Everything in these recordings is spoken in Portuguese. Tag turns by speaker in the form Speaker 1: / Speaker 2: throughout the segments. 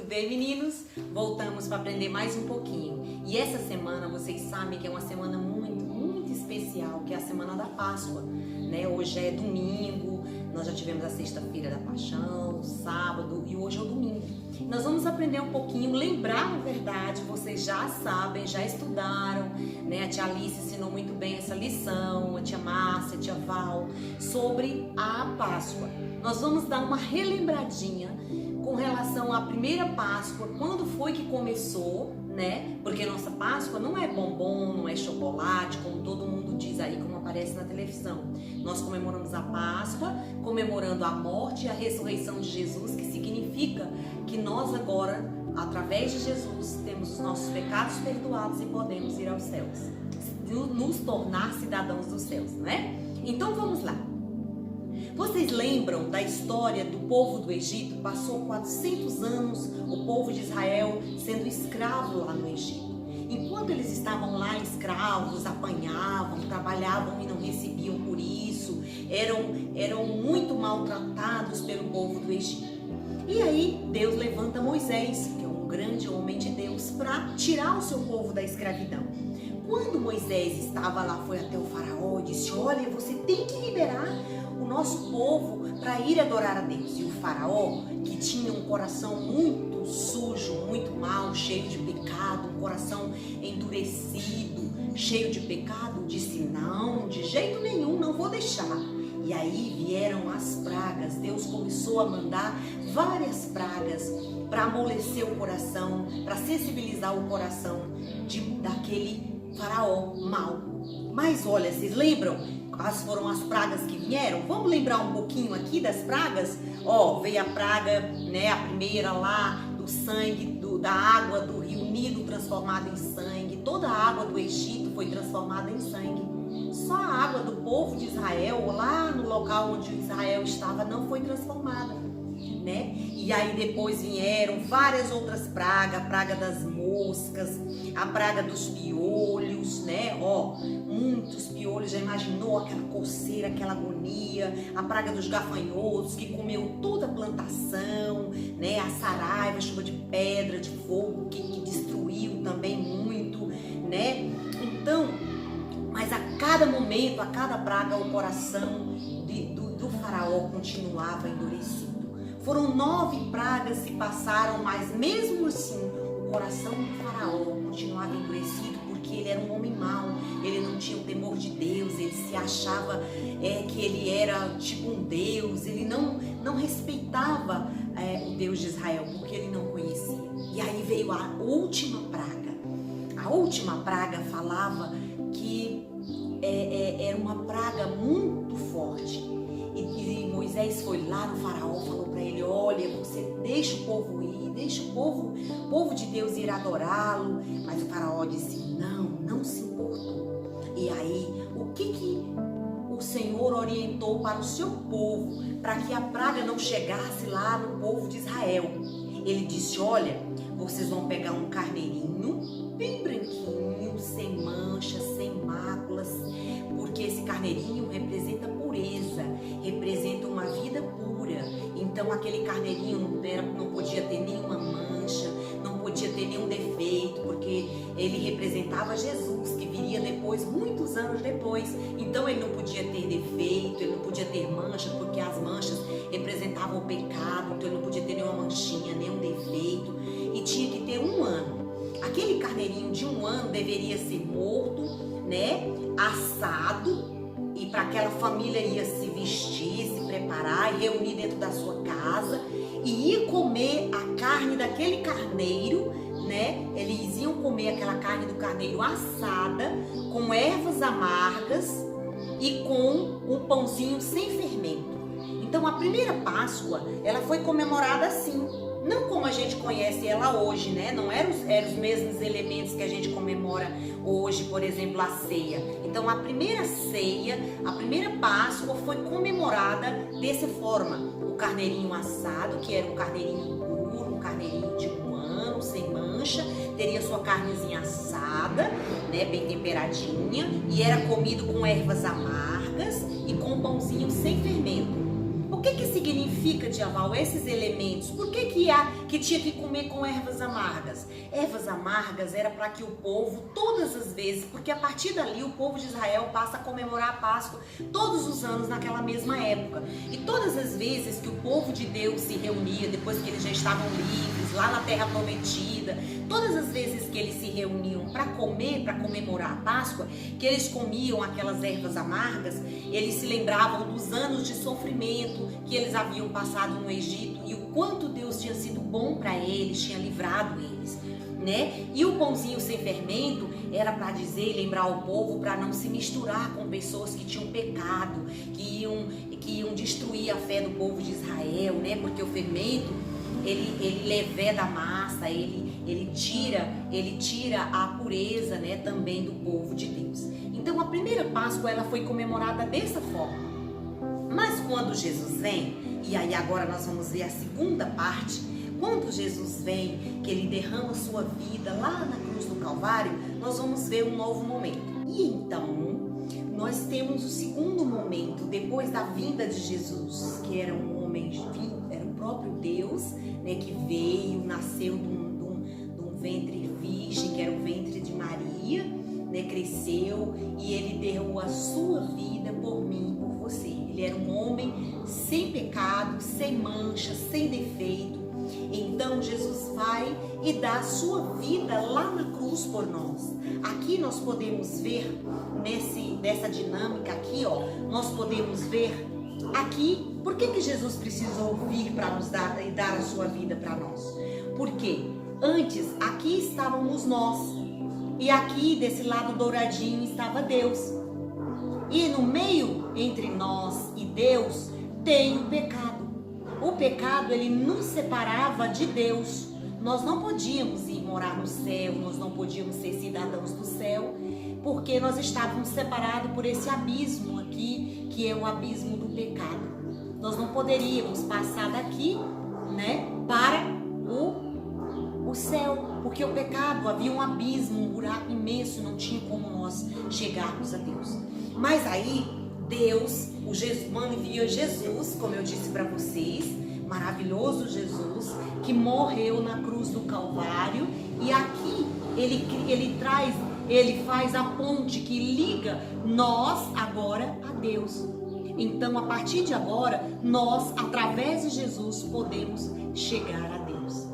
Speaker 1: bem, meninos? Voltamos para aprender mais um pouquinho. E essa semana, vocês sabem que é uma semana muito especial, que é a semana da Páscoa, né? Hoje é domingo, nós já tivemos a sexta-feira da Paixão, sábado e hoje é o domingo. Nós vamos aprender um pouquinho, lembrar, na verdade, vocês já sabem, já estudaram, né? A tia Alice ensinou muito bem essa lição, a tia Márcia, a tia Val, sobre a Páscoa. Nós vamos dar uma relembradinha com relação à primeira Páscoa, quando foi que começou, né? Porque nossa Páscoa não é bombom, não é chocolate, como todo mundo diz aí, como aparece na televisão. Nós comemoramos a Páscoa, comemorando a morte e a ressurreição de Jesus, que significa que nós agora, através de Jesus, temos os nossos pecados perdoados e podemos ir aos céus, nos tornar cidadãos dos céus, né? Então vamos lá. Vocês lembram da história do povo do Egito? Passou 400 anos o povo de Israel sendo escravo lá no Egito. Enquanto eles estavam lá escravos, apanhavam, trabalhavam e não recebiam por isso, eram muito maltratados pelo povo do Egito. E aí Deus levanta Moisés, que é um grande homem de Deus, para tirar o seu povo da escravidão. Quando Moisés estava lá, foi até o faraó e disse: olha, você tem que liberar o nosso povo para ir adorar a Deus. E o faraó, que tinha um coração muito sujo, muito mau, cheio de pecado, um coração endurecido, cheio de pecado, disse: não, de jeito nenhum, não vou deixar. E aí vieram as pragas. Deus começou a mandar várias pragas para amolecer o coração, para sensibilizar o coração daquele faraó mau. Mas olha, vocês lembram quais foram as pragas que vieram? Vamos lembrar um pouquinho aqui das pragas? Veio a praga, né, a primeira lá do sangue, da água do rio Nilo transformada em sangue. Toda a água do Egito foi transformada em sangue. Só a água do povo de Israel, lá no local onde Israel estava, não foi transformada, né? E aí depois vieram várias outras pragas, a praga das moscas, a praga dos piolhos, né? Muitos piolhos, já imaginou aquela coceira, aquela agonia, a praga dos gafanhotos que comeu toda a plantação, né? A saraiva, a chuva de pedra, de fogo que destruiu também muito, né? Então, mas a cada momento, a cada praga, o coração do faraó continuava endurecido. Foram 9 pragas que passaram, mas mesmo assim, o coração do faraó continuava endurecido, porque ele era um homem mau, ele não tinha o temor de Deus, ele se achava que ele era tipo um Deus, ele não respeitava o Deus de Israel, porque ele não conhecia. E aí veio a última praga. A última praga falava que era uma praga muito forte. E Moisés foi lá no faraó, falou para ele: olha, você deixa o povo ir, deixa o povo de Deus ir adorá-lo. Mas o faraó disse: não se importou. E aí, o que o Senhor orientou para o seu povo, para que a praga não chegasse lá no povo de Israel? Ele disse: olha, vocês vão pegar um carneirinho bem branquinho, sem manchas, sem máculas, porque esse carneirinho representa pureza, representa uma vida pura. Então aquele carneirinho não podia ter nenhuma mancha, não podia ter nenhum defeito, porque ele representava Jesus, que viria depois, muitos anos depois. Então ele não podia ter defeito, ele não podia ter mancha, porque as manchas representavam o pecado. Então ele não podia ter nenhuma manchinha, nenhum defeito, e tinha que ter 1 ano. Aquele carneirinho de 1 ano deveria ser morto, né, assado, e para aquela família ia se vestir, se preparar e reunir dentro da sua casa e ir comer a carne daquele carneiro, né? Eles iam comer aquela carne do carneiro assada, com ervas amargas e com um pãozinho sem fermento. Então a primeira Páscoa, ela foi comemorada assim. Não como a gente conhece ela hoje, né? Não eram os mesmos elementos que a gente comemora hoje, por exemplo, a ceia. Então, a primeira ceia, a primeira Páscoa foi comemorada dessa forma. O carneirinho assado, que era um carneirinho puro, um carneirinho de 1 ano, sem mancha, teria sua carnezinha assada, né? Bem temperadinha, e era comido com ervas amargas e com pãozinho sem fermento. O que significa de aval esses elementos? Por que tinha que comer com ervas amargas? Ervas amargas era para que o povo, todas as vezes, porque a partir dali o povo de Israel passa a comemorar a Páscoa todos os anos naquela mesma época. E todas as vezes que o povo de Deus se reunia, depois que eles já estavam livres, lá na Terra Prometida, todas as vezes que eles se reuniam para comer, para comemorar a Páscoa, que eles comiam aquelas ervas amargas, eles se lembravam dos anos de sofrimento que eles haviam passado no Egito e o quanto Deus tinha sido bom para eles, tinha livrado eles, né? E o pãozinho sem fermento era para dizer e lembrar o povo para não se misturar com pessoas que tinham pecado, que iam destruir a fé do povo de Israel, né? Porque o fermento ele leveda a massa, ele tira a pureza, né, também do povo de Deus. Então a primeira Páscoa ela foi comemorada dessa forma. Mas quando Jesus vem, e aí agora nós vamos ver a segunda parte, quando Jesus vem, que ele derrama sua vida lá na cruz do Calvário, nós vamos ver um novo momento. E então, nós temos o segundo momento, depois da vinda de Jesus, que era um homem divino, era o próprio Deus, né, que veio, nasceu de um ventre virgem, que era o ventre de Maria, né, cresceu e ele deu a sua vida por mim e por você. Ele era um homem sem pecado, sem mancha, sem defeito. Então Jesus vai e dá a sua vida lá na cruz por nós. Aqui nós podemos ver, nessa dinâmica aqui, ó, nós podemos ver aqui, por que Jesus precisou vir para nos dar e dar a sua vida para nós? Porque antes, aqui estávamos nós, e aqui desse lado douradinho estava Deus. E no meio entre nós e Deus tem o pecado. O pecado, ele nos separava de Deus. Nós não podíamos ir morar no céu, nós não podíamos ser cidadãos do céu, porque nós estávamos separados por esse abismo aqui, que é o abismo do pecado. Nós não poderíamos passar daqui, né, para o céu, porque o pecado, havia um abismo, um buraco imenso, não tinha como nós chegarmos a Deus. Mas aí, Deus, o Jesus, envia Jesus, como eu disse para vocês, maravilhoso Jesus, que morreu na cruz do Calvário, e aqui ele faz a ponte que liga nós agora a Deus. Então, a partir de agora, nós, através de Jesus, podemos chegar a Deus.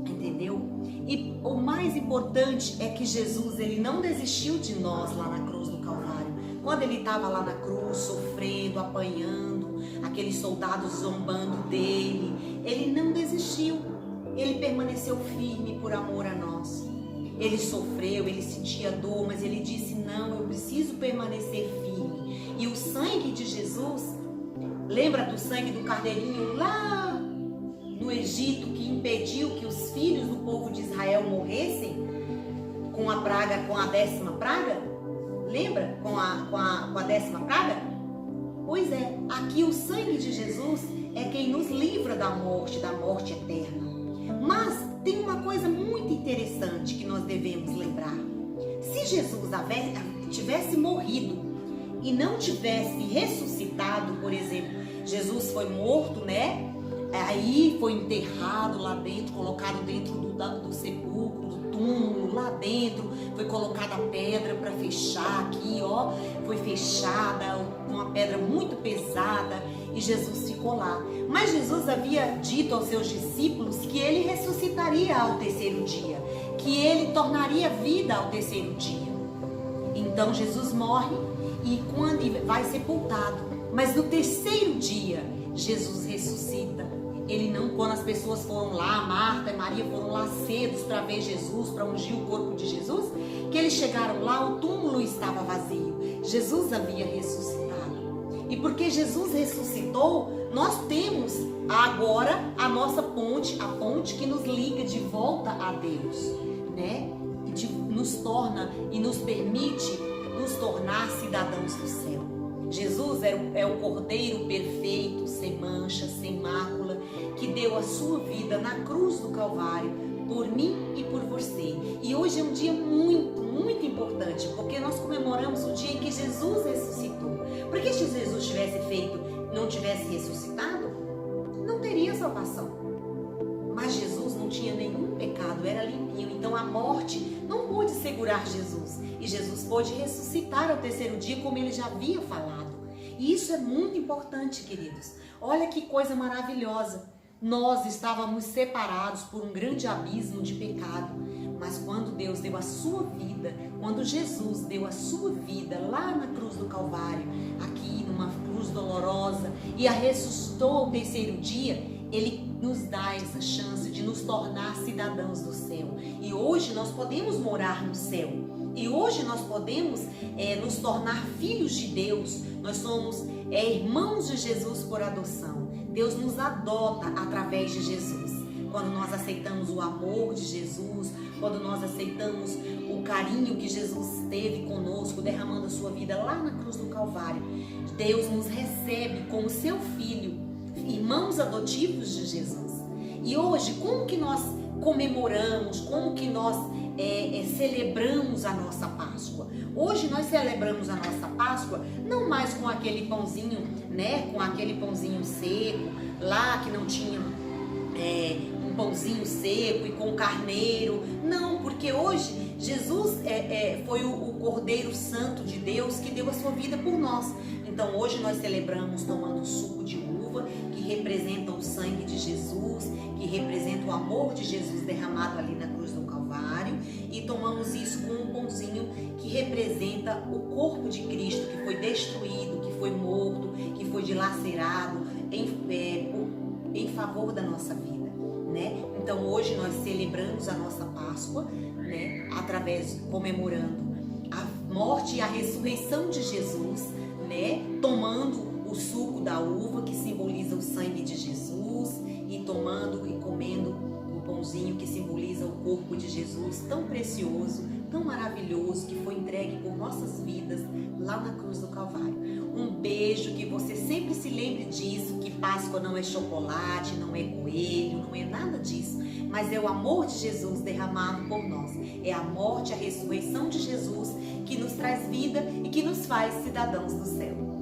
Speaker 1: Entendeu? E o mais importante é que Jesus, ele não desistiu de nós lá na cruz do Calvário. Quando ele estava lá na cruz, sofrendo, apanhando, aqueles soldados zombando dele, ele não desistiu. Ele permaneceu firme por amor a nós. Ele sofreu, ele sentia dor, mas ele disse, não, eu preciso permanecer firme. E o sangue de Jesus, lembra do sangue do cardeirinho lá no Egito, que impediu que os filhos do povo de Israel morressem com a praga, com a 10ª praga? Lembra? Com a 10ª praga? Pois é, aqui o sangue de Jesus é quem nos livra da morte eterna. Mas tem uma coisa muito interessante que nós devemos lembrar. Se Jesus tivesse morrido e não tivesse ressuscitado, por exemplo, Jesus foi morto, né? Aí foi enterrado lá dentro, colocado dentro do sepulcro, do túmulo, lá dentro, foi colocada a pedra para fechar aqui, ó, foi fechada, uma pedra muito pesada, e Jesus ficou lá. Mas Jesus havia dito aos seus discípulos que ele ressuscitaria ao 3º dia, que ele tornaria vida ao 3º dia. Então Jesus morre e quando vai sepultado, mas no 3º dia Jesus ressuscita. Ele não, quando as pessoas foram lá, Marta e Maria foram lá cedos para ver Jesus, para ungir o corpo de Jesus, que eles chegaram lá, o túmulo estava vazio. Jesus havia ressuscitado. E porque Jesus ressuscitou, nós temos agora a nossa ponte, a ponte que nos liga de volta a Deus, né? E nos torna e nos permite nos tornar cidadãos do céu. Jesus é o Cordeiro perfeito, sem mancha, sem mácula, que deu a sua vida na cruz do Calvário por mim e por você. E hoje é um dia muito, muito importante, porque nós comemoramos o dia em que Jesus ressuscitou. Porque se Jesus não não tivesse ressuscitado, não teria salvação. Mas Jesus não tinha nenhum pecado, era limpinho. Então a morte não pôde segurar Jesus. E Jesus pôde ressuscitar ao terceiro dia, como ele já havia falado. E isso é muito importante, queridos. Olha que coisa maravilhosa. Nós estávamos separados por um grande abismo de pecado. Mas quando Deus deu a sua vida, quando Jesus deu a sua vida lá na cruz do Calvário, aqui numa cruz dolorosa, e a ressuscitou ao terceiro dia, Ele nos dá essa chance de nos tornar cidadãos do céu. E hoje nós podemos morar no céu. E hoje nós podemos nos tornar filhos de Deus. Nós somos irmãos de Jesus por adoção. Deus nos adota através de Jesus. Quando nós aceitamos o amor de Jesus, quando nós aceitamos o carinho que Jesus teve conosco, derramando a sua vida lá na cruz do Calvário, Deus nos recebe como seu filho, irmãos adotivos de Jesus. E hoje, como que nós comemoramos, como que nós celebramos a nossa Páscoa? Hoje nós celebramos a nossa Páscoa não mais com aquele pãozinho, né, com aquele pãozinho seco, lá que não tinha um pãozinho seco e com carneiro. Não, porque hoje Jesus foi o Cordeiro Santo de Deus que deu a sua vida por nós. Então hoje nós celebramos tomando suco de uva, que representa o sangue de Jesus, que representa o amor de Jesus derramado ali na cruz do Calvário, e tomamos isso com um pãozinho que representa o corpo de Cristo, que foi destruído, que foi morto, que foi dilacerado em favor da nossa vida, né? Então hoje nós celebramos a nossa Páscoa, né? comemorando a morte e a ressurreição de Jesus, né? Tomando o suco da uva, que simboliza o sangue de Jesus, e tomando e comendo o pãozinho, que simboliza o corpo de Jesus, tão precioso, tão maravilhoso, que foi entregue por nossas vidas lá na cruz do Calvário. Um beijo, que você sempre se lembre disso, que Páscoa não é chocolate, não é coelho, não é nada disso, mas é o amor de Jesus derramado por nós. É a morte, a ressurreição de Jesus que nos traz vida e que nos faz cidadãos do céu.